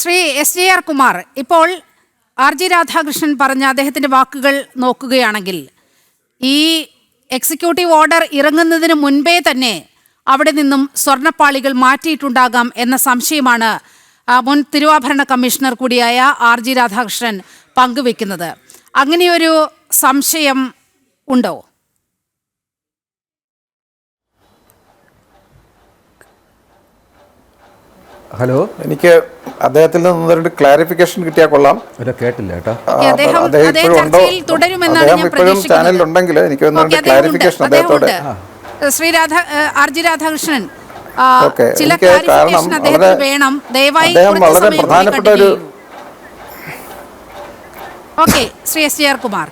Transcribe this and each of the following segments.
Shri SJR Kumar, ഇപ്പോൾ RG Radhakrishnan പറഞ്ഞ അദ്ദേഹത്തിൻ്റെ വാക്കുകൾ നോക്കുകയാണെങ്കിൽ ഈ എക്സിക്യൂട്ടീവ് ഓർഡർ ഇറങ്ങുന്നതിന് മുൻപേ തന്നെ അവിടെ നിന്നും സ്വർണ്ണപ്പാളികൾ മാറ്റിയിട്ടുണ്ടാകാം എന്ന സംശയമാണ് മുൻ തിരുവാഭരണ കമ്മീഷണർ കൂടിയായ RG രാധാകൃഷ്ണൻ പങ്കുവെക്കുന്നത്. അങ്ങനെയൊരു സംശയം ഉണ്ടോ? ഹലോ, എനിക്ക് അദ്ദേഹത്തിൽ നിന്ന് ഒരു ക്ലാരിഫിക്കേഷൻ കിട്ടിയാൽ കൊള്ളാം. കേട്ടില്ല കേട്ടോ. അദ്ദേഹം ഇപ്പോഴും ചാനലിലുണ്ടെങ്കിൽ എനിക്ക് ക്ലാരിഫിക്കേഷൻ അദ്ദേഹത്തോട്. ശ്രീ RG രാധാകൃഷ്ണൻ, കാരണം അദ്ദേഹം വളരെ പ്രധാനപ്പെട്ട ഒരു ശ്രീ SJR കുമാർ,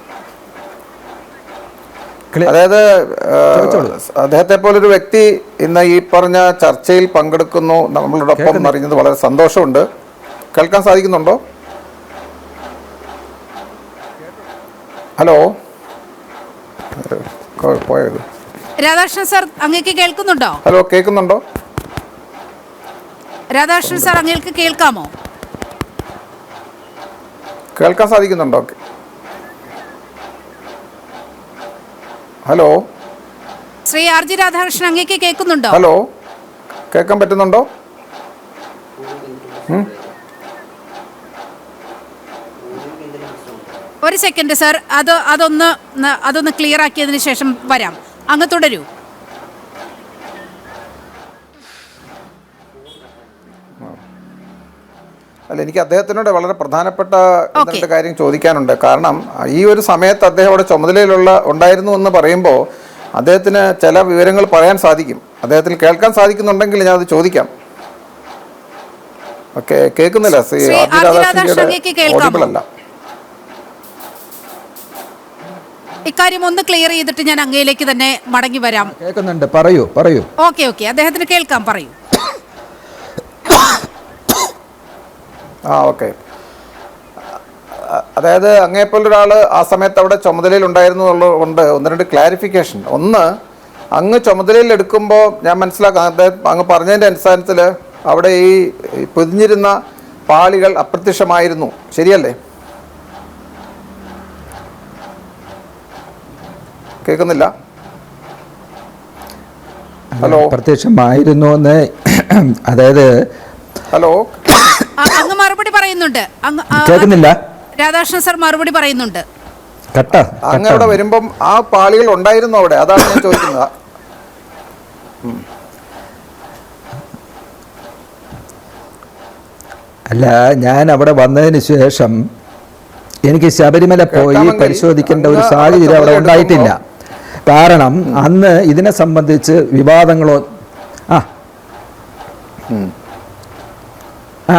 അതായത് അദ്ദേഹത്തെ പോലൊരു വ്യക്തി ഇന്ന് ഈ പറഞ്ഞ ചർച്ചയിൽ പങ്കെടുക്കുന്നു നമ്മളോടൊപ്പം എന്നറിഞ്ഞത് വളരെ സന്തോഷമുണ്ട്. കേൾക്കാൻ സാധിക്കുന്നുണ്ടോ? ഹലോ, പോയത് രാധാകൃഷ്ണൻ സാർ, അങ്ങേക്ക് കേൾക്കുന്നുണ്ടോ? ഹലോ, കേൾക്കുന്നുണ്ടോ? രാധാകൃഷ്ണൻ സാർ, അങ്ങേക്ക് കേൾക്കാമോ? കേൾക്കാൻ സാധിക്കുന്നുണ്ടോ? ഹലോ, ശ്രീ RG രാധാകൃഷ്ണൻ, അങ്ങേക്ക് കേൾക്കുന്നുണ്ടോ? ഹലോ, കേൾക്കാൻ പറ്റുന്നുണ്ടോ? ഒരു സെക്കൻഡ് സാർ, അതൊന്ന് ക്ലിയർ ആക്കിയതിന് ശേഷം വരാം. അങ്ങ് തുടരൂ. അല്ല, എനിക്ക് അദ്ദേഹത്തിനോട് വളരെ പ്രധാനപ്പെട്ട രണ്ട് കാര്യം ചോദിക്കാനുണ്ട്. കാരണം ഈ ഒരു സമയത്ത് അദ്ദേഹം അവിടെ ഉണ്ടായിരുന്നു എന്ന് പറയുമ്പോൾ അദ്ദേഹത്തിന് ചില വിവരങ്ങൾ പറയാൻ സാധിക്കും. അദ്ദേഹത്തിന് കേൾക്കാൻ സാധിക്കുന്നുണ്ടെങ്കിൽ ഞാൻ അത് ചോദിക്കാം. ഓക്കെ, കേൾക്കുന്നില്ല. ഓഡിബിൾ അല്ല. ഇക്കാര്യം ഒന്ന് ക്ലിയർ ചെയ്തിട്ട് ഞാൻ അങ്ങയിലേക്ക് തന്നെ മടങ്ങി വരാം. കേൾക്കുന്നുണ്ട്, പറയൂ. ഓക്കെ, അദ്ദേഹത്തിന് കേൾക്കാം, പറയൂ. ഓക്കെ, അതായത് അങ്ങേപ്പോലൊരാൾ ആ സമയത്ത് അവിടെ ചുമതലയിൽ ഉണ്ടായിരുന്നു എന്നുള്ളതുകൊണ്ട് ഒന്ന് രണ്ട് ക്ലാരിഫിക്കേഷൻ. ഒന്ന്, അങ്ങ് ചുമതലയിൽ എടുക്കുമ്പോൾ ഞാൻ മനസ്സിലാക്കാം, അദ്ദേഹം അങ്ങ് പറഞ്ഞതിൻ്റെ അടിസ്ഥാനത്തിൽ അവിടെ ഈ പൊതിഞ്ഞിരുന്ന പാളികൾ അപ്രത്യക്ഷമായിരുന്നു, ശരിയല്ലേ? കേൾക്കുന്നില്ല? ഹലോ, പ്രത്യക്ഷമായിരുന്നു എന്ന്, അതായത് ഹലോ, അങ്ങ് മറുപടി പറയുന്നുണ്ട്. കേൾക്കുന്നില്ല? രാധാകൃഷ്ണൻ സാർ മറുപടി പറയുന്നുണ്ട്. അങ്ങ് അവിടെ വരുമ്പം ആ പാളികൾ ഉണ്ടായിരുന്നു അവിടെ, അതാണ് ഞാൻ ചോദിക്കുന്നത്. അല്ല, ഞാൻ അവിടെ വന്നതിന് ശേഷം എനിക്ക് ശബരിമല പോയി പരിശോധിക്കേണ്ട ഒരു സാഹചര്യം അവിടെ ഉണ്ടായിട്ടില്ല. കാരണം അന്ന് ഇതിനെ സംബന്ധിച്ച് വിവാദങ്ങളോ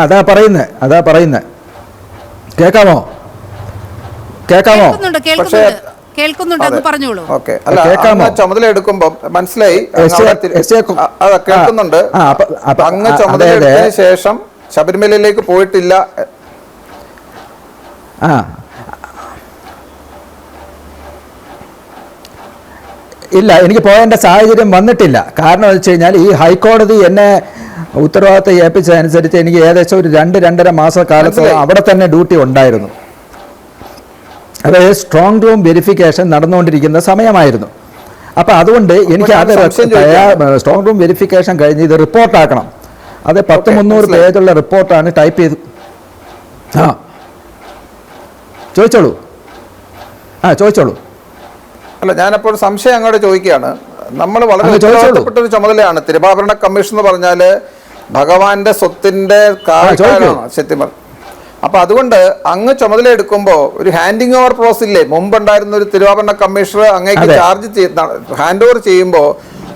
അതാ പറയുന്നത്. കേൾക്കാമോ? ചുമതല എടുക്കുമ്പോ മനസ്സിലായി, കേൾക്കുന്നുണ്ട്. അങ്ങ് ചുമതല എടുത്തതിന് ശേഷം ശബരിമലയിലേക്ക് പോയിട്ടില്ല. ഇല്ല, എനിക്ക് പോകേണ്ട സാഹചര്യം വന്നിട്ടില്ല. കാരണം എന്ന് വെച്ച് കഴിഞ്ഞാൽ ഈ ഹൈക്കോടതി എന്നെ ഉത്തരവാദിത്തം ഏൽപ്പിച്ചതനുസരിച്ച് എനിക്ക് ഏകദേശം ഒരു 2-2.5 മാസക്കാലത്തോളം അവിടെ തന്നെ ഡ്യൂട്ടി ഉണ്ടായിരുന്നു. അതായത് സ്ട്രോങ് റൂം വെരിഫിക്കേഷൻ നടന്നുകൊണ്ടിരിക്കുന്ന സമയമായിരുന്നു. അപ്പോൾ അതുകൊണ്ട് എനിക്ക് അത് സ്ട്രോങ് റൂം വെരിഫിക്കേഷൻ കഴിഞ്ഞ് ഇത് റിപ്പോർട്ടാക്കണം. അത് 300 പേജുള്ള റിപ്പോർട്ടാണ് ടൈപ്പ് ചെയ്ത്. ചോദിച്ചോളൂ. അല്ല, ഞാനപ്പോൾ സംശയം അങ്ങോട്ട് ചോദിക്കുകയാണ്. നമ്മൾ വളരെ ഉത്തരവാദിത്തപ്പെട്ട ഒരു ചുമതലയാണ്. തിരുവാഭരണ കമ്മീഷൻ എന്ന് പറഞ്ഞാൽ ഭഗവാന്റെ സ്വത്തിന്റെ കാര്യമാണ് സത്യം. അപ്പൊ അതുകൊണ്ട് അങ്ങ് ചുമതല എടുക്കുമ്പോൾ ഒരു ഹാൻഡിങ് ഓവർ പ്രോസസ് ഇല്ലേ? മുമ്പുണ്ടായിരുന്ന ഒരു തിരുവാഭരണ കമ്മീഷണർ അങ്ങേക്ക് ചാർജ് ഹാൻഡ് ഓവർ ചെയ്യുമ്പോൾ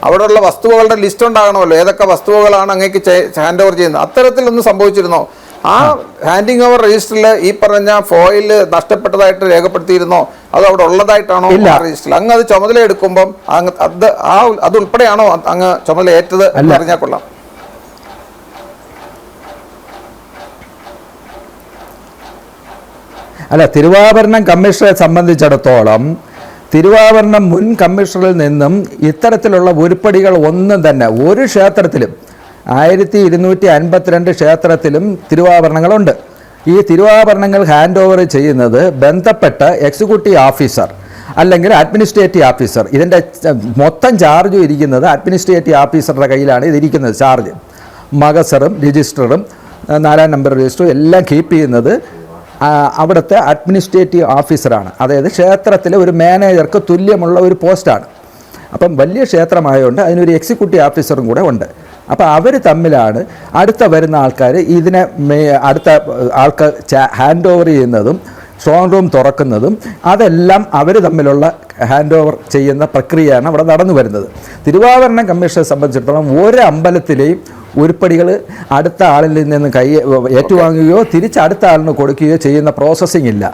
അവിടെയുള്ള വസ്തുവകളുടെ ലിസ്റ്റ് ഉണ്ടാകണമല്ലോ, ഏതൊക്കെ വസ്തുവകളാണ് അങ്ങേക്ക് ഹാൻഡ് ഓവർ ചെയ്യുന്നത്. അത്തരത്തിലൊന്നും സംഭവിച്ചിരുന്നോ? ആ ഹാൻഡിങ് ഓവർ രജിസ്റ്ററിൽ ഈ പറഞ്ഞ ഫോയിൽ നഷ്ടപ്പെട്ടതായിട്ട് രേഖപ്പെടുത്തിയിരുന്നോ? അത് അവിടെ ഉള്ളതായിട്ടാണോ രജിസ്റ്ററിൽ? അങ്ങ് അത് ചുമതല എടുക്കുമ്പം അത് ഉൾപ്പെടെയാണോ അങ്ങ് ചുമതല ഏറ്റത് എന്ന് അറിഞ്ഞാൽ കൊള്ളാം. അല്ല, തിരുവാഭരണം കമ്മീഷണറെ സംബന്ധിച്ചിടത്തോളം തിരുവാഭരണം മുൻ കമ്മീഷണറിൽ നിന്നും ഇത്തരത്തിലുള്ള ഉരുപ്പടികൾ ഒന്നും തന്നെ ഒരു ക്ഷേത്രത്തിലും 1252 ക്ഷേത്രത്തിലും തിരുവാഭരണങ്ങളുണ്ട്. ഈ തിരുവാഭരണങ്ങൾ ഹാൻഡ് ഓവർ ചെയ്യുന്നത് ബന്ധപ്പെട്ട എക്സിക്യൂട്ടീവ് ഓഫീസർ അല്ലെങ്കിൽ അഡ്മിനിസ്ട്രേറ്റീവ് ഓഫീസർ. ഇതിൻ്റെ മൊത്തം ചാർജും ഇരിക്കുന്നത് അഡ്മിനിസ്ട്രേറ്റീവ് ഓഫീസറുടെ കയ്യിലാണ് ഇതിരിക്കുന്നത്. ചാർജ് മഗസറും രജിസ്റ്ററും 4-ാം നമ്പർ രജിസ്റ്ററും എല്ലാം കീപ്പ് ചെയ്യുന്നത് അവിടുത്തെ അഡ്മിനിസ്ട്രേറ്റീവ് ഓഫീസറാണ്. അതായത് ക്ഷേത്രത്തിലെ ഒരു മാനേജർക്ക് തുല്യമുള്ള ഒരു പോസ്റ്റാണ്. അപ്പം വലിയ ക്ഷേത്രമായതുകൊണ്ട് അതിനൊരു എക്സിക്യൂട്ടീവ് ഓഫീസറും കൂടെ ഉണ്ട്. അപ്പോൾ അവർ തമ്മിലാണ് അടുത്ത വരുന്ന ആൾക്കാർ ഇതിനെ അടുത്ത ആൾക്ക് ഹാൻഡ് ഓവർ ചെയ്യുന്നതും സ്ട്രോങ് റൂം തുറക്കുന്നതും അതെല്ലാം അവർ തമ്മിലുള്ള ഹാൻഡ് ഓവർ ചെയ്യുന്ന പ്രക്രിയയാണ് അവിടെ നടന്നു വരുന്നത്. തിരുവാഭരണ കമ്മീഷനെ സംബന്ധിച്ചിടത്തോളം ഒരു അമ്പലത്തിലെയും ഉരുപ്പടികൾ അടുത്ത ആളിൽ നിന്ന് ഏറ്റുവാങ്ങുകയോ തിരിച്ച് അടുത്ത ആളിന് കൊടുക്കുകയോ ചെയ്യുന്ന പ്രോസസ്സിംഗ് ഇല്ല.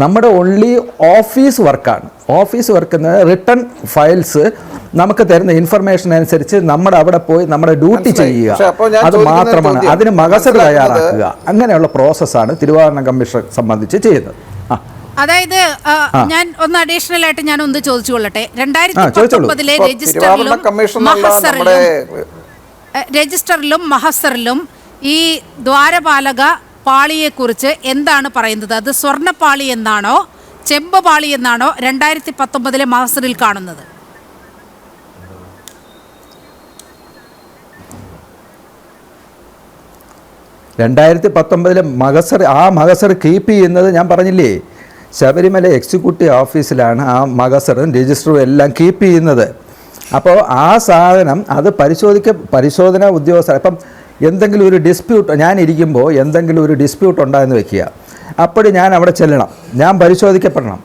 നമ്മുടെ ഓൺലി ഓഫീസ് വർക്കാണ്. ഓഫീസ് വർക്ക് എന്ന റിട്ടേൺ ഫയൽസ് നമുക്ക് തരുന്ന ഇൻഫർമേഷൻ അനുസരിച്ച് നമ്മുടെ അവിടെ പോയി നമ്മുടെ ഡ്യൂട്ടി ചെയ്യുക, അത് മാത്രമാണ്. അതിന് മഗസർ തയ്യാറാക്കുക, അങ്ങനെയുള്ള പ്രോസസ്സാണ് തിരുവാഭരണ കമ്മീഷനെ സംബന്ധിച്ച് ചെയ്യുന്നത്. അതായത് ഞാൻ ഒന്ന് അഡീഷണൽ ആയിട്ട് ഞാൻ ഒന്ന് ചോദിച്ചുകൊള്ളട്ടെ. 2019 രജിസ്റ്ററിലും മഹസറിലും ഈ ദ്വാരപാലക പാളിയെക്കുറിച്ച് എന്താണ് പറയുന്നത്? അത് സ്വർണ്ണപ്പാളി എന്നാണോ ചെമ്പ് പാളി എന്നാണോ 2019 മഹസറിൽ കാണുന്നത്? മഗസർ കീപ്പ് ചെയ്യുന്നത് ഞാൻ പറഞ്ഞില്ലേ, ശബരിമല എക്സിക്യൂട്ടീവ് ഓഫീസിലാണ് ആ മഗസറും രജിസ്റ്ററും എല്ലാം കീപ്പ് ചെയ്യുന്നത്. അപ്പോൾ ആ സാധനം അത് പരിശോധന ഉദ്യോഗസ്ഥർ ഇപ്പം എന്തെങ്കിലും ഒരു ഡിസ്പ്യൂട്ട്, ഞാനിരിക്കുമ്പോൾ എന്തെങ്കിലും ഒരു ഡിസ്പ്യൂട്ട് ഉണ്ടായെന്ന് വെക്കുക, അപ്പോൾ ഞാൻ അവിടെ ചെല്ലണം, ഞാൻ പരിശോധിക്കപ്പെടണം.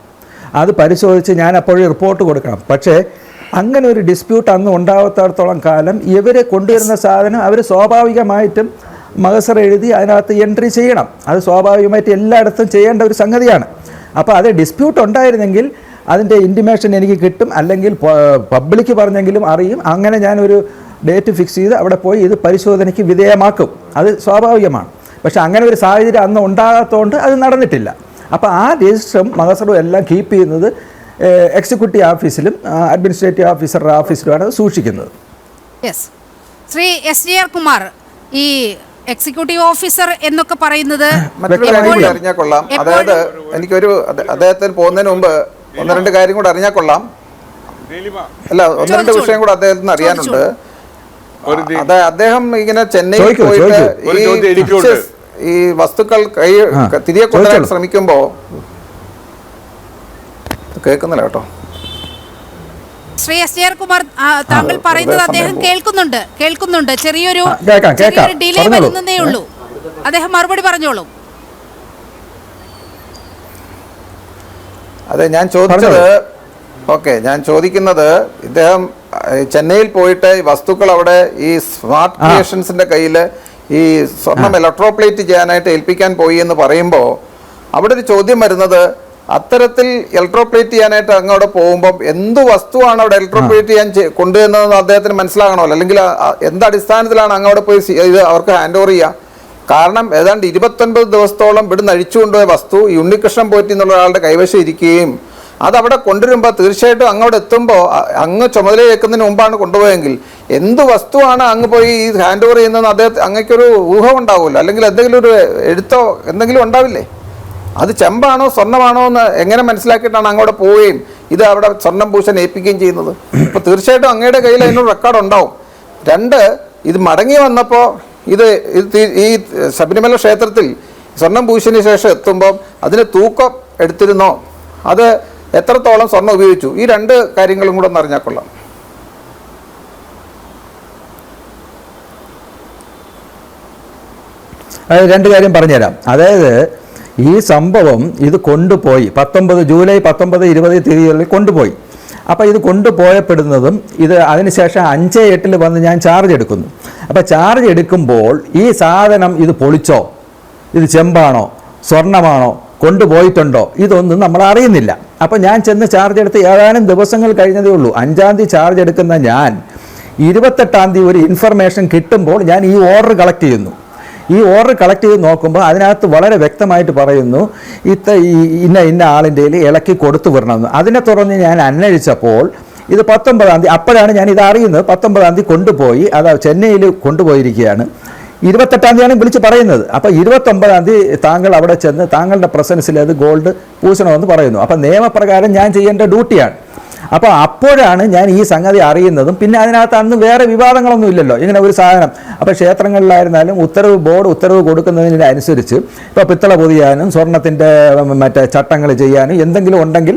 അത് പരിശോധിച്ച് ഞാൻ അപ്പോഴും റിപ്പോർട്ട് കൊടുക്കണം. പക്ഷേ അങ്ങനെ ഒരു ഡിസ്പ്യൂട്ട് അന്ന് ഉണ്ടാവാത്തടത്തോളം കാലം ഇവരെ കൊണ്ടുവരുന്ന സാധനം അവർ സ്വാഭാവികമായിട്ടും മഗസർ എഴുതി അതിനകത്ത് എൻട്രി ചെയ്യണം. അത് സ്വാഭാവികമായിട്ട് എല്ലായിടത്തും ചെയ്യേണ്ട ഒരു സംഗതിയാണ്. അപ്പോൾ അത് ഡിസ്പ്യൂട്ട് ഉണ്ടായിരുന്നെങ്കിൽ അതിൻ്റെ ഇൻറ്റിമേഷൻ എനിക്ക് കിട്ടും, അല്ലെങ്കിൽ പബ്ലിക് പറഞ്ഞെങ്കിലും അറിയും. അങ്ങനെ ഞാനൊരു ഡേറ്റ് ഫിക്സ് ചെയ്ത് അവിടെ പോയി ഇത് പരിശോധനയ്ക്ക് വിധേയമാക്കും. അത് സ്വാഭാവികമാണ്. പക്ഷേ അങ്ങനെ ഒരു സാഹചര്യം അന്ന് ഉണ്ടാകാത്തതുകൊണ്ട് അത് നടന്നിട്ടില്ല. അപ്പോൾ ആ രജിസ്റ്ററും മഗസറും എല്ലാം കീപ്പ് ചെയ്യുന്നത് എക്സിക്യൂട്ടീവ് ഓഫീസിലും അഡ്മിനിസ്ട്രേറ്റീവ് ഓഫീസറുടെ ഓഫീസിലുമാണ് സൂക്ഷിക്കുന്നത്. യെസ്, ശ്രീ SGR കുമാർ, ഈ എക്സിക്യൂട്ടീവ് ഓഫീസർ എന്നൊക്കെ പറയുന്നത് അറിഞ്ഞാൽ കൊള്ളാം. അതായത് എനിക്കൊരു അദ്ദേഹത്തിന് പോകുന്നതിന് മുമ്പ് 1-2 കാര്യം കൂടെ അറിഞ്ഞാൽ കൊള്ളാം. അല്ല, 1-2 വിഷയം കൂടെ അദ്ദേഹത്തിന് അറിയാനുണ്ട്. അദ്ദേഹം ഇങ്ങനെ ചെന്നൈയിൽ പോയിട്ട് ഈ വസ്തുക്കൾ തിരികെ കൊണ്ടുവരാൻ ശ്രമിക്കുമ്പോ കേൾക്കുന്നില്ല കേട്ടോ. ശ്രീ SGR കുമാർ, താങ്കൾ പറയുന്നത് അദ്ദേഹം കേൾക്കുന്നുണ്ട്. ചെറിയൊരു ഡിലേ വരുന്നതേ ഉള്ളൂ. അദ്ദേഹം മറുപടി പറഞ്ഞോളൂ. അതെ, ഞാൻ ചോദിക്കുന്നത് ഇദ്ദേഹം ചെന്നൈയിൽ പോയിട്ട് ഈ വസ്തുക്കൾ അവിടെ ഈ സ്മാർട്ട് ക്രിയേഷൻസിന്റെ കയ്യിൽ ഈ സ്വർണം ഇലക്ട്രോപ്ലേറ്റ് ചെയ്യാനായിട്ട് ഏൽപ്പിക്കാൻ പോയി എന്ന് പറയുമ്പോൾ അവിടെ ഒരു ചോദ്യം വരുന്നത്, അത്തരത്തിൽ ഇലക്ട്രോപ്ലേറ്റ് ചെയ്യാനായിട്ട് അങ്ങോട്ട് പോകുമ്പോൾ എന്ത് വസ്തുവാണ് അവിടെ ഇലക്ട്രോപ്ലേറ്റ് ചെയ്യാൻ കൊണ്ടുവന്നതെന്ന് അദ്ദേഹത്തിന് മനസ്സിലാകണമല്ലോ. അല്ലെങ്കിൽ എന്ത് അടിസ്ഥാനത്തിലാണ് അങ്ങോട്ട് പോയി ഇത് അവർക്ക് ഹാൻഡ് ഓവർ ചെയ്യുക? കാരണം ഏതാണ്ട് 29 ദിവസത്തോളം ഇവിടുന്ന് അഴിച്ചുകൊണ്ടുപോയ വസ്തു ഈ ഉണ്ണികൃഷ്ണൻ പോറ്റി എന്നുള്ള ഒരാളുടെ കൈവശം ഇരിക്കുകയും അതവിടെ കൊണ്ടുവരുമ്പോൾ തീർച്ചയായിട്ടും അങ്ങോട്ട് എത്തുമ്പോൾ അങ്ങ് ചുമതലയേൽക്കുന്നതിന് മുമ്പാണ് കൊണ്ടുപോയെങ്കിൽ എന്ത് വസ്തുവാണ് അങ്ങ് പോയി ഈ ഹാൻഡ് ഓവർ ചെയ്യുന്നതെന്ന് അദ്ദേഹത്തിന് അങ്ങക്കൊരു ഊഹം ഉണ്ടാവുമല്ലോ, അല്ലെങ്കിൽ എന്തെങ്കിലും ഒരു എഴുത്തോ എന്തെങ്കിലും ഉണ്ടാവില്ലേ? അത് ചെമ്പാണോ സ്വർണ്ണമാണോ എന്ന് എങ്ങനെ മനസ്സിലാക്കിയിട്ടാണ് അങ്ങോട്ട് പോവുകയും ഇത് അവിടെ സ്വർണ്ണം പൂശാൻ ഏൽപ്പിക്കുകയും ചെയ്യുന്നത്? അപ്പോൾ തീർച്ചയായിട്ടും അങ്ങയുടെ കയ്യിൽ അതിനൊരു റെക്കോർഡ് ഉണ്ടാവും. 2, ഇത് മടങ്ങി വന്നപ്പോൾ ഇത് ഈ ശബരിമല ക്ഷേത്രത്തിൽ സ്വർണം പൂശിന് ശേഷം എത്തുമ്പോൾ അതിന് തൂക്കം എടുത്തിരുന്നോ, അത് എത്രത്തോളം സ്വർണ്ണം ഉപയോഗിച്ചു? ഈ 2 കാര്യങ്ങളും കൂടെ ഒന്ന് അറിഞ്ഞാൽ കൊള്ളാം. അത് 2 കാര്യം പറഞ്ഞുതരാം. അതായത് ഈ സംഭവം ഇത് കൊണ്ടുപോയി ജൂലൈ 19, 20 തീയതികളിൽ കൊണ്ടുപോയി. അപ്പോൾ ഇത് കൊണ്ടുപോയപ്പെടുന്നതും ഇത് അതിനുശേഷം 5-8 വന്ന് ഞാൻ ചാർജ് എടുക്കുന്നു. അപ്പോൾ ചാർജ് എടുക്കുമ്പോൾ ഈ സാധനം ഇത് പൊളിച്ചോ, ഇത് ചെമ്പാണോ സ്വർണ്ണമാണോ കൊണ്ടുപോയിട്ടുണ്ടോ, ഇതൊന്നും നമ്മൾ അറിയുന്നില്ല. അപ്പോൾ ഞാൻ ചെന്ന് ചാർജ് എടുത്ത് ഏതാനും ദിവസങ്ങൾ കഴിഞ്ഞതേ ഉള്ളൂ. 5-ാം തീയതി ചാർജ് എടുക്കുന്ന ഞാൻ 28-ാം തീയതി ഒരു ഇൻഫർമേഷൻ കിട്ടുമ്പോൾ ഞാൻ ഈ ഓർഡർ കളക്ട് ചെയ്യുന്നു. ഈ ഓർഡർ കളക്ട് ചെയ്ത് നോക്കുമ്പോൾ അതിനകത്ത് വളരെ വ്യക്തമായിട്ട് പറയുന്നു ഇന്ന ആളിൻ്റെ ഇളക്കി കൊടുത്തു വിടണമെന്ന്. അതിനെ തുടർന്ന് ഞാൻ അന്വേഷിച്ചപ്പോൾ ഇത് 19-ാം തീയതി, അപ്പോഴാണ് ഞാൻ ഇത് അറിയുന്നത്. 19-ാം തീയതി കൊണ്ടുപോയി, അത് ചെന്നൈയിൽ കൊണ്ടുപോയിരിക്കുകയാണ്. 28-ാം തീയതിയാണ് വിളിച്ച് പറയുന്നത്. അപ്പോൾ 29-ാം തീയതി താങ്കൾ അവിടെ ചെന്ന് താങ്കളുടെ പ്രസൻസിൽ അത് ഗോൾഡ് പൂശണമെന്ന് പറയുന്നു. അപ്പോൾ നിയമപ്രകാരം ഞാൻ ചെയ്യേണ്ട ഡ്യൂട്ടിയാണ്. അപ്പോൾ അപ്പോഴാണ് ഞാൻ ഈ സംഗതി അറിയുന്നതും. പിന്നെ അതിനകത്ത് അന്ന് വേറെ വിവാദങ്ങളൊന്നും ഇല്ലല്ലോ, ഇങ്ങനെ ഒരു സാധനം. അപ്പോൾ ക്ഷേത്രങ്ങളിലായിരുന്നാലും ബോർഡ് ഉത്തരവ് കൊടുക്കുന്നതിനനുസരിച്ച് ഇപ്പോൾ പിത്തള പൊതിയാനും സ്വർണത്തിൻ്റെ മറ്റേ ചട്ടങ്ങൾ ചെയ്യാനും എന്തെങ്കിലും ഉണ്ടെങ്കിൽ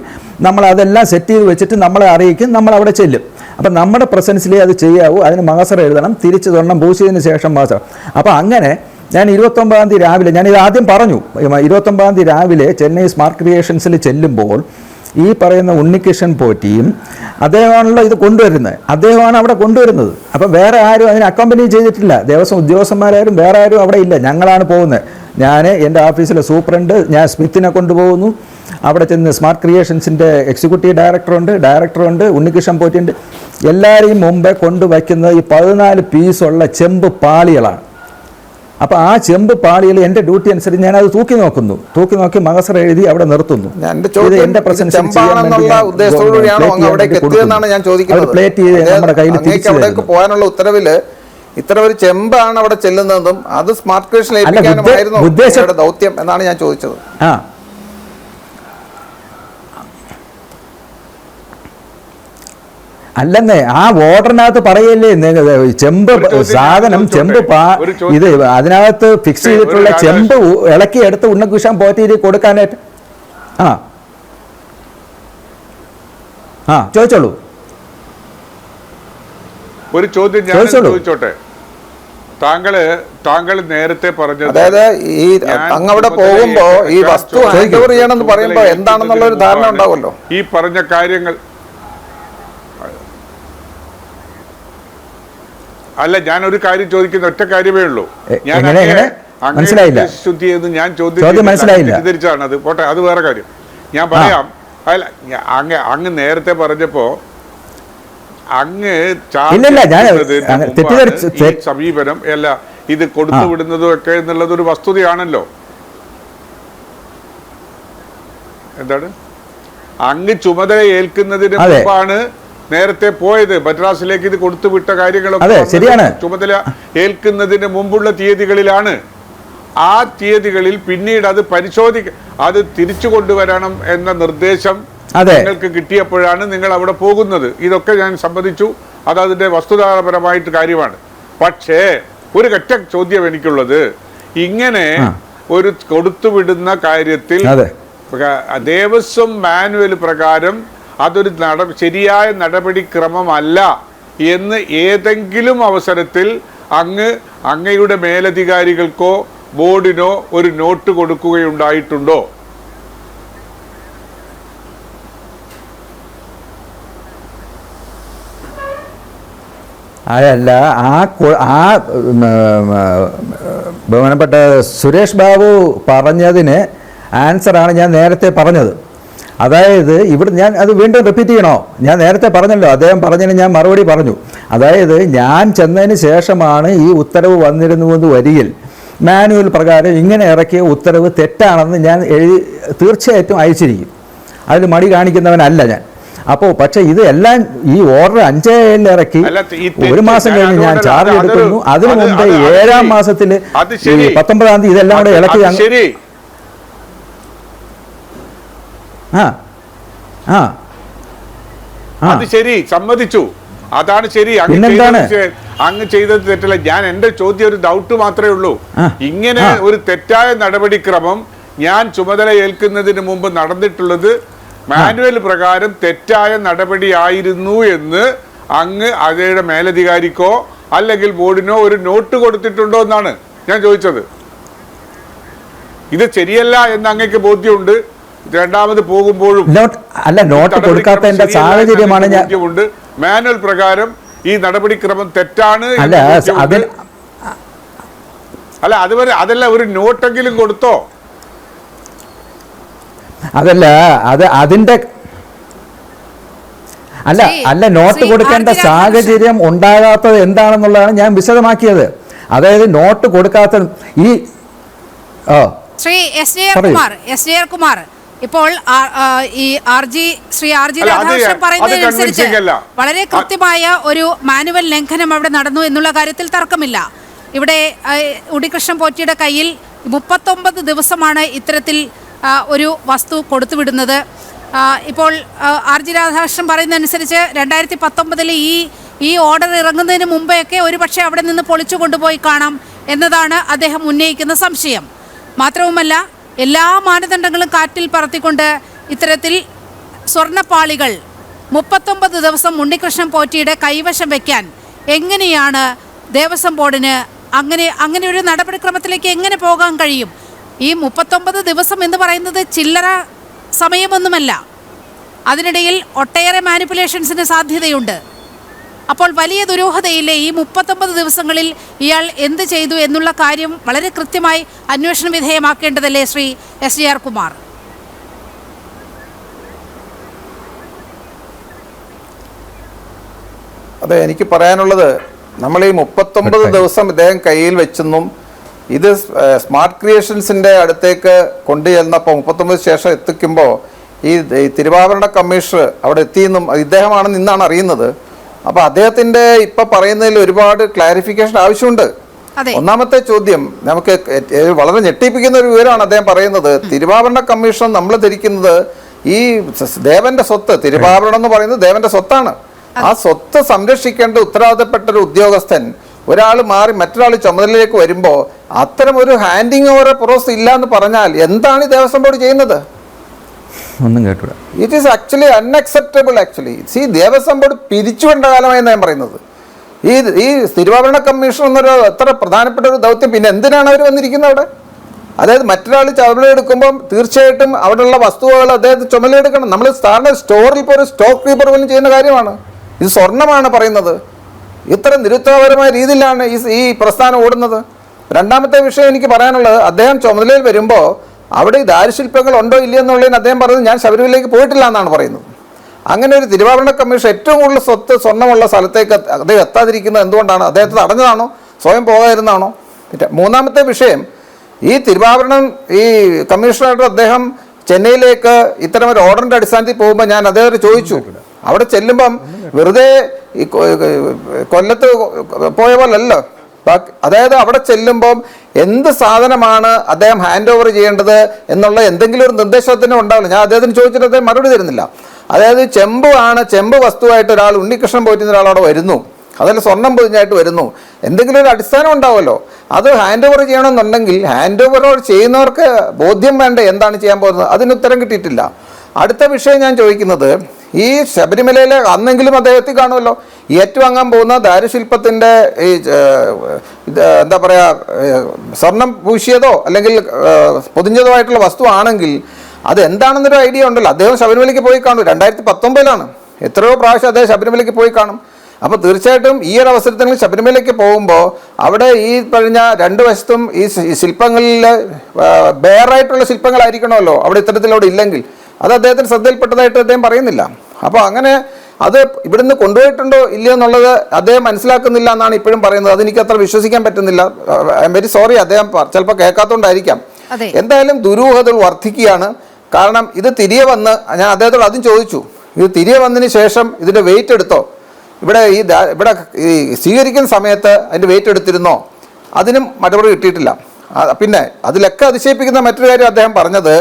നമ്മൾ അതെല്ലാം സെറ്റ് ചെയ്ത് വെച്ചിട്ട് നമ്മളെ അറിയിക്കും, നമ്മൾ അവിടെ ചെല്ലും. അപ്പം നമ്മുടെ പ്രസൻസിലേ അത് ചെയ്യാവൂ. അതിന് മഹസർ എഴുതണം, തിരിച്ച് സ്വർണം പൂശിയതിന് ശേഷം മഹസർ. അപ്പോൾ അങ്ങനെ ഞാൻ 29-ാം തീയതി രാവിലെ, ഞാനിത് ആദ്യം പറഞ്ഞു, 29-ാം തീയതി രാവിലെ ചെന്നൈ സ്മാർട്ട് ക്രിയേഷൻസിൽ ചെല്ലുമ്പോൾ ഈ പറയുന്ന ഉണ്ണികൃഷ്ണൻ പോറ്റിയും അദ്ദേഹമാണല്ലോ ഇത് കൊണ്ടുവരുന്നത്, അദ്ദേഹമാണ് അവിടെ കൊണ്ടുവരുന്നത്. അപ്പം വേറെ ആരും അതിന് അക്കമ്പനി ചെയ്തിട്ടില്ല. ദേവസ്വം ഉദ്യോഗസ്ഥന്മാരാരും വേറെ ആരും അവിടെ ഇല്ല, ഞങ്ങളാണ് പോകുന്നത്. ഞാൻ എൻ്റെ ഓഫീസിലെ സൂപ്രണ്ട്, ഞാൻ സ്മിത്തിനെ കൊണ്ടുപോകുന്നു. അവിടെ ചെന്ന് സ്മാർട്ട് ക്രിയേഷൻസിൻ്റെ എക്സിക്യൂട്ടീവ് ഡയറക്ടറുണ്ട്, ഉണ്ണികൃഷ്ണൻ പോറ്റിയുണ്ട്. എല്ലാവരെയും മുമ്പേ കൊണ്ടുവയ്ക്കുന്നത് ഈ 14 പീസുള്ള ചെമ്പ് പാളികളാണ്. അപ്പോൾ ആ ചെമ്പ് പാളികൾ എൻ്റെ ഡ്യൂട്ടി അനുസരിച്ച് ഞാനത് തൂക്കി നോക്കി മഹസർ എഴുതി അവിടെ നിർത്തുന്നു. ഇത് എൻ്റെ പ്രസൻസിൽ പ്ലേറ്റ് ചെയ്ത് നമ്മുടെ കയ്യിൽ തിരിച്ചു പോകാനുള്ള ഉത്തരവില് ഇത്ര ഒരു ചെമ്പാണ് അവിടെ ചെല്ലുന്നതും അത് സ്മാർട്ട് ക്രിയേഷനിലായിരുന്നു ദൗത്യം എന്നാണ് ഞാൻ ചോദിച്ചത്. അല്ലെന്നേ, ആ ഓർഡറിനകത്ത് പറയല്ലേ ചെമ്പ് സാധനം, ഇത് അതിനകത്ത് ഫിക്സ് ചെയ്തിട്ടുള്ള ചെമ്പ് ഇളക്കി എടുത്ത് ഉണ്ണികൃഷ്ണൻ പോറ്റിയിൽ കൊടുക്കാനായിട്ട്. ചോദിച്ചോളൂ. ഒരു ചോദ്യം ഞാൻ ചോദിച്ചോട്ടെ. താങ്കൾ നേരത്തെ പറഞ്ഞത്, അതായത് ഈ അങ്ങവിടെ പോകുമ്പോ ഈ വസ്തു ഹാൻഡ് ഓവർ ചെയ്യണമെന്ന് പറയുമ്പോ എന്താണെന്നുള്ള ഒരു ധാരണ ഉണ്ടാവുമല്ലോ. ഈ പറഞ്ഞ കാര്യങ്ങൾ അല്ല, ഞാൻ ഒരു കാര്യം ചോദിക്കുന്ന ഒറ്റ കാര്യമേ ഉള്ളൂ. ഞാൻ മനസ്സിലായില്ല, ശുദ്ധി എന്ന് ഞാൻ ചോദിച്ചാണ്. അത് പോട്ടെ, അത് വേറെ കാര്യം. ഞാൻ പറയാം. അല്ല, അങ്ങ് നേരത്തെ പറഞ്ഞപ്പോ അങ്ങ് സമീപനം അല്ല ഇത് കൊടുത്തു വിടുന്നതും ഒക്കെ എന്നുള്ളത് ഒരു വസ്തുതയാണല്ലോ. എന്താണ് അങ്ങ് ചുമതല ഏൽക്കുന്നതിന് മുമ്പാണ് നേരത്തെ പോയത് മദ്രാസിലേക്ക്. ഇത് കൊടുത്തുവിട്ട കാര്യങ്ങളൊക്കെ ചുമതല ഏൽക്കുന്നതിന് മുമ്പുള്ള തീയതികളിലാണ്. ആ തീയതികളിൽ പിന്നീട് അത് അത് തിരിച്ചു കൊണ്ടുവരണം എന്ന നിർദ്ദേശം നിങ്ങൾക്ക് കിട്ടിയപ്പോഴാണ് നിങ്ങൾ അവിടെ പോകുന്നത്. ഇതൊക്കെ ഞാൻ സമ്മതിച്ചു, അത് അതിന്റെ വസ്തുതാപരമായിട്ട് കാര്യമാണ്. പക്ഷേ ഒരു ഒറ്റ ചോദ്യം എനിക്കുള്ളത്, ഇങ്ങനെ ഒരു കൊടുത്തുവിടുന്ന കാര്യത്തിൽ ദേവസ്വം മാനുവൽ പ്രകാരം അതൊരു ശരിയായ നടപടിക്രമമല്ല എന്ന് ഏതെങ്കിലും അവസരത്തിൽ അങ്ങയുടെ മേലധികാരികൾക്കോ ബോർഡിനോ ഒരു നോട്ട് കൊടുക്കുകയുണ്ടായിട്ടുണ്ടോ? അതല്ല, ബഹുമാനപ്പെട്ട സുരേഷ് ബാബു പറഞ്ഞതിന് ആൻസറാണ് ഞാൻ നേരത്തെ പറഞ്ഞത്. അതായത് ഇവിടെ ഞാൻ അത് വീണ്ടും റിപ്പീറ്റ് ചെയ്യണോ? ഞാൻ നേരത്തെ പറഞ്ഞല്ലോ, അദ്ദേഹം പറഞ്ഞതിന് ഞാൻ മറുപടി പറഞ്ഞു. അതായത് ഞാൻ ചെന്നതിന് ശേഷമാണ് ഈ ഉത്തരവ് വന്നിരുന്നുവെന്ന് വരികിൽ മാനുവൽ പ്രകാരം ഇങ്ങനെ ഇറക്കിയ ഉത്തരവ് തെറ്റാണെന്ന് ഞാൻ തീർച്ചയായിട്ടും അയച്ചിരിക്കും. അതിൽ മടി കാണിക്കുന്നവനല്ല ഞാൻ. അപ്പോൾ പക്ഷെ ഇത് എല്ലാം ഈ ഓർഡർ 5 ഇറക്കി 1 മാസം കഴിഞ്ഞ് ഞാൻ ചാർജ് എടുക്കുന്നു. അതിനു മുമ്പ് 7-ാം മാസത്തിൽ 19-ാം തീയതി ഇതെല്ലാം കൂടെ ഇളക്കി. അത് ശരി, സമ്മതിച്ചു, അതാണ് ശരി. അങ്ങ് ചെയ്തത് തെറ്റല്ല. ഞാൻ എന്റെ ചോദ്യം ഒരു ഡൗട്ട് മാത്രമേ ഉള്ളൂ. ഇങ്ങനെ ഒരു തെറ്റായ നടപടിക്രമം ഞാൻ ചുമതല ഏൽക്കുന്നതിന് മുമ്പ് നടന്നിട്ടുള്ളത് മാനുവൽ പ്രകാരം തെറ്റായ നടപടിയായിരുന്നു എന്ന് അങ്ങ് അതയുടെ മേലധികാരിക്കോ അല്ലെങ്കിൽ ബോർഡിനോ ഒരു നോട്ട് കൊടുത്തിട്ടുണ്ടോ എന്നാണ് ഞാൻ ചോദിച്ചത്. ഇത് ശരിയല്ല എന്ന് അങ്ങക്ക് ബോധ്യമുണ്ട്. രണ്ടാമത് പോകുമ്പോഴും നോട്ട് കൊടുക്കാത്തതിന്റെ സാഹചര്യമാണ് ഞാൻ മാനുവൽ പ്രകാരം ഈ നടപടിക്രമം തെറ്റാണ്. അല്ല അതുവരെ അതല്ല, ഒരു നോട്ടെങ്കിലും കൊടുത്തോ? അതല്ല, അതിന്റെ നോട്ട് കൊടുക്കേണ്ട സാഹചര്യം ഉണ്ടാകാത്തത് എന്താണെന്നുള്ളതാണ് ഞാൻ വിശദമാക്കിയത്. അതായത് നോട്ട് കൊടുക്കാത്ത ഈ ശ്രീ എസ് ജെ കുമാർ ഇപ്പോൾ ശ്രീ ആർ ജി അല്ല, രാധാകൃഷ്ണൻ അത് പറയുന്നതിനനുസരിച്ച് convincing അല്ല. വളരെ കൃത്യമായ ഒരു മാനുവൽ ലംഘനം അവിടെ നടന്നു എന്നുള്ള കാര്യത്തിൽ തർക്കമില്ല. ഇവിടെ ഉണ്ണികൃഷ്ണൻ പോറ്റിയുടെ കയ്യിൽ 39 ദിവസമാണ് ഇത്തരത്തിൽ ഒരു വസ്തു കൊടുത്തുവിടുന്നത്. ഇപ്പോൾ ആർ ജി രാധാകൃഷ്ണൻ പറയുന്നതനുസരിച്ച് 2019 ഈ ഓർഡർ ഇറങ്ങുന്നതിന് മുമ്പെയൊക്കെ ഒരുപക്ഷെ അവിടെ നിന്ന് പൊളിച്ചു കൊണ്ടുപോയി കാണാം എന്നതാണ് അദ്ദേഹം ഉന്നയിക്കുന്ന സംശയം. മാത്രവുമല്ല, എല്ലാ മാനദണ്ഡങ്ങളും കാറ്റിൽ പറത്തിക്കൊണ്ട് ഇത്തരത്തിൽ സ്വർണ്ണപ്പാളികൾ 39 ദിവസം ഉണ്ണികൃഷ്ണൻ പോറ്റിയുടെ കൈവശം വയ്ക്കാൻ എങ്ങനെയാണ് ദേവസ്വം ബോർഡിന് അങ്ങനെ ഒരു നടപടിക്രമത്തിലേക്ക് എങ്ങനെ പോകാൻ കഴിയും? ഈ 39 ദിവസം എന്ന് പറയുന്നത് ചില്ലറ സമയമൊന്നുമല്ല. അതിനിടയിൽ ഒട്ടേറെ മാനിപ്പുലേഷൻസിന് സാധ്യതയുണ്ട്. അപ്പോൾ വലിയ ദുരൂഹതയില്ലേ ഈ 39 ദിവസങ്ങളിൽ ഇയാൾ എന്ത് ചെയ്തു എന്നുള്ള കാര്യം വളരെ കൃത്യമായി അന്വേഷണ വിധേയമാക്കേണ്ടതല്ലേ ശ്രീ SJR കുമാർ? അതെ, എനിക്ക് പറയാനുള്ളത്, നമ്മൾ ഈ 39 ദിവസം ഇദ്ദേഹം കയ്യിൽ വെച്ചെന്നും ഇത് സ്മാർട്ട് ക്രിയേഷൻസിന്റെ അടുത്തേക്ക് കൊണ്ടുചെന്നപ്പോൾ 39 ശേഷം എത്തിക്കുമ്പോൾ ഈ തിരുവാഭരണ കമ്മീഷണർ അവിടെ എത്തിയെന്നും ഇദ്ദേഹമാണെന്ന് ഇന്നാണ് അറിയുന്നത്. അപ്പോൾ അദ്ദേഹത്തിന്റെ ഇപ്പൊ പറയുന്നതിൽ ഒരുപാട് ക്ലാരിഫിക്കേഷൻ ആവശ്യമുണ്ട്. ഒന്നാമത്തെ ചോദ്യം, നമുക്ക് വളരെ ഞെട്ടിപ്പിക്കുന്ന ഒരു വിവരമാണ് അദ്ദേഹം പറയുന്നത്. തിരുവാഭരണ കമ്മീഷൻ നമ്മൾ ധരിക്കുന്നത് ഈ ദേവന്റെ സ്വത്ത്, തിരുവാഭരണം എന്ന് പറയുന്നത് ദേവന്റെ സ്വത്താണ്. ആ സ്വത്ത് സംരക്ഷിക്കേണ്ട ഉത്തരവാദിത്തപ്പെട്ട ഒരു ഉദ്യോഗസ്ഥൻ ഒരാൾ മാറി മറ്റൊരാൾ ചുമതലയിലേക്ക് വരുമ്പോൾ അത്തരം ഒരു ഹാൻഡിങ് ഓവർ പ്രോസസ് ഇല്ല എന്ന് പറഞ്ഞാൽ എന്താണ് ഈ ദേവസ്വം ബോർഡ് ചെയ്യുന്നത്? ഒന്നും കേട്ടില്ല. It is actually unacceptable. Devaswom board പിരിച്ചുവിടേണ്ട കാലമായെന്ന് ഞാൻ പറയുന്നത്. ഈ തിരുവാഭരണ കമ്മീഷൻ എന്നൊരു എത്ര പ്രധാനപ്പെട്ട ഒരു ദൗത്യം, പിന്നെ എന്തിനാണ് അവർ വന്നിരിക്കുന്നത് അവിടെ? അതായത് മറ്റൊരാൾ ചുമതലയെടുക്കുമ്പം തീർച്ചയായിട്ടും അവിടെയുള്ള വസ്തുവകൾ അദ്ദേഹത്തെ ചുമതലയെടുക്കണം. നമ്മൾ സാറിന് സ്റ്റോറിൽ ഇപ്പോൾ ഒരു സ്റ്റോക്ക് കീപ്പർ പോലും ചെയ്യുന്ന കാര്യമാണ്. ഇത് സ്വർണ്ണമാണ് പറയുന്നത്. ഇത്ര നിരുത്തരപരമായ രീതിയിലാണ് ഈ പ്രസ്ഥാനം ഓടുന്നത്. രണ്ടാമത്തെ വിഷയം എനിക്ക് പറയാനുള്ളത്, അദ്ദേഹം ചുമതലയിൽ വരുമ്പോൾ അവിടെ ഈ ദാരുശില്പങ്ങൾ ഉണ്ടോ ഇല്ലയോ എന്നുള്ളതിന് അദ്ദേഹം പറയുന്നത് ഞാൻ ശബരിമലയിലേക്ക് പോയിട്ടില്ല എന്നാണ് പറയുന്നത്. അങ്ങനെ ഒരു തിരുവാഭരണ കമ്മീഷൻ ഏറ്റവും കൂടുതൽ സ്വത്ത് സ്വർണ്ണമുള്ള സ്ഥലത്തേക്ക് അദ്ദേഹം എത്താതിരിക്കുന്നത് എന്തുകൊണ്ടാണ്? അദ്ദേഹത്തെ തടഞ്ഞതാണോ, സ്വയം പോകാതിരുന്നാണോ? മൂന്നാമത്തെ വിഷയം, ഈ തിരുവാഭരണം ഈ കമ്മീഷണറായിട്ട് അദ്ദേഹം ചെന്നൈയിലേക്ക് ഇത്തരം ഒരു ഓർഡറിൻ്റെ അടിസ്ഥാനത്തിൽ പോകുമ്പോൾ ഞാൻ അദ്ദേഹത്തെ ചോദിച്ചു, അവിടെ ചെല്ലുമ്പം വെറുതെ ഈ കൊല്ലത്ത് പോയ പോലല്ലോ, അതായത് അവിടെ ചെല്ലുമ്പം എന്ത് സാധനമാണ് അദ്ദേഹം ഹാൻഡ് ഓവർ ചെയ്യേണ്ടത് എന്നുള്ള എന്തെങ്കിലും ഒരു നിർദ്ദേശത്തിന് ഉണ്ടാവില്ല. ഞാൻ അദ്ദേഹത്തിന് ചോദിച്ചിട്ട് അദ്ദേഹം മറുപടി തരുന്നില്ല. അതായത് ചെമ്പ് വസ്തുവായിട്ട് ഒരാൾ, ഉണ്ണികൃഷ്ണൻ പോറ്റുന്ന ഒരാളവിടെ വരുന്നു, അതല്ല സ്വർണം പൊതിഞ്ഞായിട്ട് വരുന്നു, എന്തെങ്കിലും ഒരു അടിസ്ഥാനം ഉണ്ടാവുമല്ലോ. അത് ഹാൻഡ് ഓവർ ചെയ്യണമെന്നുണ്ടെങ്കിൽ ഹാൻഡ് ഓവർ ചെയ്യുന്നവർക്ക് ബോധ്യം വേണ്ട എന്താണ് ചെയ്യാൻ പോകുന്നത്. അതിന് ഉത്തരം കിട്ടിയിട്ടില്ല. അടുത്ത വിഷയം ഞാൻ ചോദിക്കുന്നത്, ഈ ശബരിമലയിലെ അന്നെങ്കിലും അദ്ദേഹത്തിൽ കാണുമല്ലോ ഏറ്റുവാങ്ങാൻ പോകുന്ന ദാരുശില്പത്തിൻ്റെ ഈ എന്താ പറയുക, സ്വർണം പൂശിയതോ അല്ലെങ്കിൽ പൊതിഞ്ഞതോ ആയിട്ടുള്ള വസ്തു ആണെങ്കിൽ അത് എന്താണെന്നൊരു ഐഡിയ ഉണ്ടല്ലോ. അദ്ദേഹം ശബരിമലയ്ക്ക് പോയി കാണും. 2019 എത്രയോ പ്രാവശ്യം അദ്ദേഹം ശബരിമലയ്ക്ക് പോയി കാണും. അപ്പോൾ തീർച്ചയായിട്ടും ഈ ഒരു അവസരത്തിൽ ശബരിമലയ്ക്ക് പോകുമ്പോൾ അവിടെ ഈ പറഞ്ഞ രണ്ട് വശത്തും ഈ ശില്പങ്ങളിൽ ബെയറായിട്ടുള്ള ശില്പങ്ങളായിരിക്കണമല്ലോ അവിടെ ഇത്തരത്തിലൂടെ ഇല്ലെങ്കിൽ. അത് അദ്ദേഹത്തിന് ശ്രദ്ധയിൽപ്പെട്ടതായിട്ട് അദ്ദേഹം പറയുന്നില്ല. അപ്പോൾ അങ്ങനെ അത് ഇവിടുന്ന് കൊണ്ടുപോയിട്ടുണ്ടോ ഇല്ലയോ എന്നുള്ളത് അദ്ദേഹം മനസ്സിലാക്കുന്നില്ല എന്നാണ് ഇപ്പോഴും പറയുന്നത്. അതെനിക്ക് അത്ര വിശ്വസിക്കാൻ പറ്റുന്നില്ല. ഐ എം വെരി സോറി, അദ്ദേഹം ചിലപ്പോൾ കേൾക്കാത്തതുകൊണ്ടായിരിക്കാം. എന്തായാലും ദുരൂഹതകൾ വർദ്ധിക്കുകയാണ്. കാരണം ഇത് തിരികെ വന്ന്, ഞാൻ അദ്ദേഹത്തോട് അതും ചോദിച്ചു, ഇത് തിരികെ വന്നതിന് ശേഷം ഇതിൻ്റെ വെയിറ്റ് എടുത്തോ, ഇവിടെ ഈ സ്വീകരിക്കുന്ന സമയത്ത് അതിൻ്റെ വെയിറ്റ് എടുത്തിരുന്നോ? അതിനും മറുപടി കിട്ടിയിട്ടില്ല. പിന്നെ അതിലൊക്കെ അതിശയിപ്പിക്കുന്ന മറ്റൊരു കാര്യം അദ്ദേഹം പറഞ്ഞത്,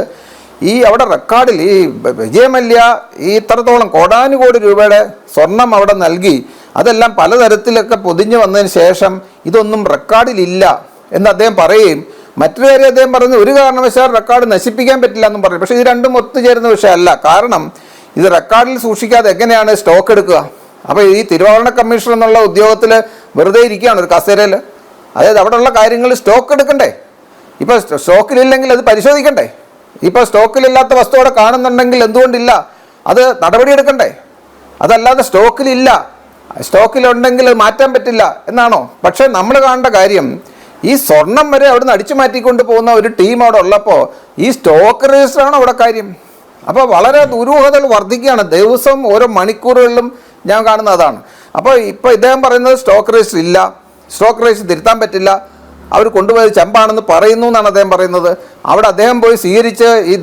ഈ അവിടെ റെക്കോർഡിൽ ഈ വിജയമല്യ ഈ ഇത്രത്തോളം കോടാനുകോടി രൂപയുടെ സ്വർണം അവിടെ നൽകി, അതെല്ലാം പലതരത്തിലൊക്കെ പൊതിഞ്ഞു വന്നതിന് ശേഷം ഇതൊന്നും റെക്കോർഡിലില്ല എന്ന് അദ്ദേഹം പറയുകയും, മറ്റൊരു കാര്യം അദ്ദേഹം പറഞ്ഞ് ഒരു കാരണവശാൽ റെക്കോർഡ് നശിപ്പിക്കാൻ പറ്റില്ല എന്നും പറഞ്ഞു. പക്ഷേ ഇത് രണ്ടും ഒത്തുചേരുന്ന വിഷയമല്ല. കാരണം ഇത് റെക്കോർഡിൽ സൂക്ഷിക്കാതെ എങ്ങനെയാണ് സ്റ്റോക്ക് എടുക്കുക? അപ്പോൾ ഈ തിരുവാഭരണ കമ്മീഷൻ എന്നുള്ള ഉദ്യോഗത്തിൽ വെറുതെ ഇരിക്കുകയാണ് ഒരു കസേരയിൽ. അതായത് അവിടെയുള്ള കാര്യങ്ങൾ സ്റ്റോക്ക് എടുക്കണ്ടേ? ഇപ്പോൾ സ്റ്റോക്കിലില്ലെങ്കിൽ അത് പരിശോധിക്കണ്ടേ? ഇപ്പോൾ സ്റ്റോക്കിലില്ലാത്ത വസ്തു അവിടെ കാണുന്നുണ്ടെങ്കിൽ എന്തുകൊണ്ടില്ല, അത് നടപടിയെടുക്കണ്ടേ? അതല്ലാതെ സ്റ്റോക്കിലുണ്ടെങ്കിൽ അത് മാറ്റാൻ പറ്റില്ല എന്നാണോ? പക്ഷേ നമ്മൾ കാണേണ്ട കാര്യം, ഈ സ്വർണം വരെ അവിടെ നിന്ന് അടിച്ചു മാറ്റിക്കൊണ്ട് പോകുന്ന ഒരു ടീം അവിടെ ഉള്ളപ്പോൾ ഈ സ്റ്റോക്ക് രജിസ്റ്ററാണ് അവിടെ കാര്യം. അപ്പോൾ വളരെ ദുരൂഹതകൾ വർദ്ധിക്കുകയാണ് ദിവസം ഓരോ മണിക്കൂറുകളിലും ഞാൻ കാണുന്ന അതാണ്. അപ്പോൾ ഇപ്പോൾ ഇദ്ദേഹം പറയുന്നത് സ്റ്റോക്ക് രജിസ്റ്റർ ഇല്ല, സ്റ്റോക്ക് രജിസ്റ്റർ തിരുത്താൻ പറ്റില്ല. അവർ കൊണ്ടുപോയത് ചെമ്പാണെന്ന് പറയുന്നു എന്നാണ് അദ്ദേഹം പറയുന്നത്. അവിടെ അദ്ദേഹം പോയി സ്വീകരിച്ച് ഈ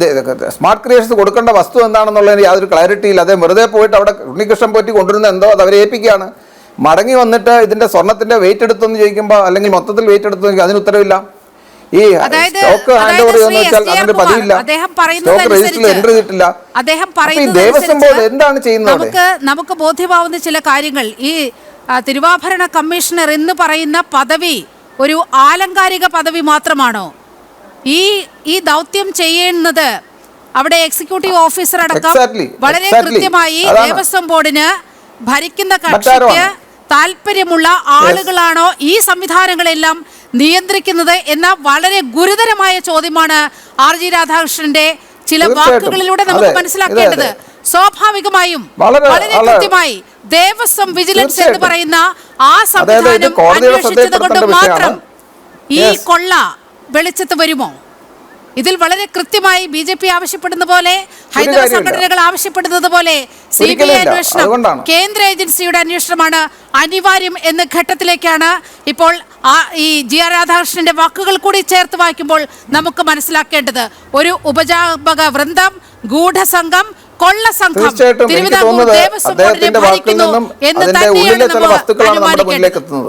സ്മാർട്ട് ക്രിയേഷൻസ് കൊടുക്കേണ്ട വസ്തു എന്താണെന്നുള്ളതിന് യാതൊരു ക്ലാരിറ്റി ഇല്ല. അദ്ദേഹം വെറുതെ പോയിട്ട് അവിടെ ഉണ്ണികൃഷ്ണൻ പോറ്റി കൊണ്ടുവരുന്ന എന്തോ അത് അവരെ ഏൽപ്പിക്കുകയാണ്. മടങ്ങി വന്നിട്ട് ഇതിന്റെ സ്വർണത്തിന്റെ വെയിറ്റ് എടുത്തെന്ന് ചോദിക്കുമ്പോൾ, അല്ലെങ്കിൽ മൊത്തത്തിൽ വെയിറ്റ് എടുത്തു നോക്കി അതിന് ഉത്തരവില്ല. ഈ സ്റ്റോക്ക് ഹാൻഡ് ഓവർ ചെയ്യുന്ന വെച്ചാൽ അങ്ങനെ പതിവില്ല, സ്റ്റോക്ക് രജിസ്റ്ററിൽ എൻട്രി ചെയ്തിട്ടില്ല. ദേവസ്വം ബോർഡ് എന്താണ് ചെയ്യുന്നത്? നമുക്ക് ബോധ്യമാവുന്ന ചില കാര്യങ്ങൾ, ഈ തിരുവാഭരണ കമ്മീഷണർ എന്ന് പറയുന്ന പദവി ഒരു ആലങ്കാരിക പദവി മാത്രമാണോ? ഈ ദൗത്യം ചെയ്യുന്നത് അവിടെ എക്സിക്യൂട്ടീവ് ഓഫീസർ അടക്കം വളരെ കൃത്യമായി ദേവസ്വം ബോർഡിന് ഭരിക്കുന്ന കക്ഷിക്ക് താല്പര്യമുള്ള ആളുകളാണോ ഈ സംവിധാനങ്ങളെല്ലാം നിയന്ത്രിക്കുന്നത് എന്ന വളരെ ഗുരുതരമായ ചോദ്യമാണ് RG രാധാകൃഷ്ണന്റെ ചില വാക്കുകളിലൂടെ നമുക്ക് മനസ്സിലാക്കേണ്ടത്. സ്വാഭാവികമായും വളരെ കൃത്യമായി ദേവസ്വം വിജിലൻസ് എന്ന് പറയുന്ന ആ സംവിധാനം അന്വേഷിച്ചത് കൊണ്ട് മാത്രം ഈ കൊള്ള വെളിച്ചത്ത് വരുമോ? ഇതിൽ വളരെ കൃത്യമായി BJP ആവശ്യപ്പെടുന്ന പോലെ, ഹൈന്ദവ സംഘടനകൾ ആവശ്യപ്പെടുന്നത് പോലെ CBI അന്വേഷണം, കേന്ദ്ര ഏജൻസിയുടെ അന്വേഷണമാണ് അനിവാര്യം എന്ന ഘട്ടത്തിലേക്കാണ് ഇപ്പോൾ ഈ GR രാധാകൃഷ്ണന്റെ വാക്കുകൾ കൂടി ചേർത്ത് വായിക്കുമ്പോൾ നമുക്ക് മനസ്സിലാക്കേണ്ടത്. ഒരു ഉപജാപക വൃന്ദം, ഗൂഢസംഘം, കൊള്ള സംഘം തിരുവിതാംകൂർ ദേവസ്വം ബോർഡിനെ ഭരിക്കുന്നു എന്ന് തന്നെയാണ് നമ്മൾ അനുമാനിക്കേണ്ടത്.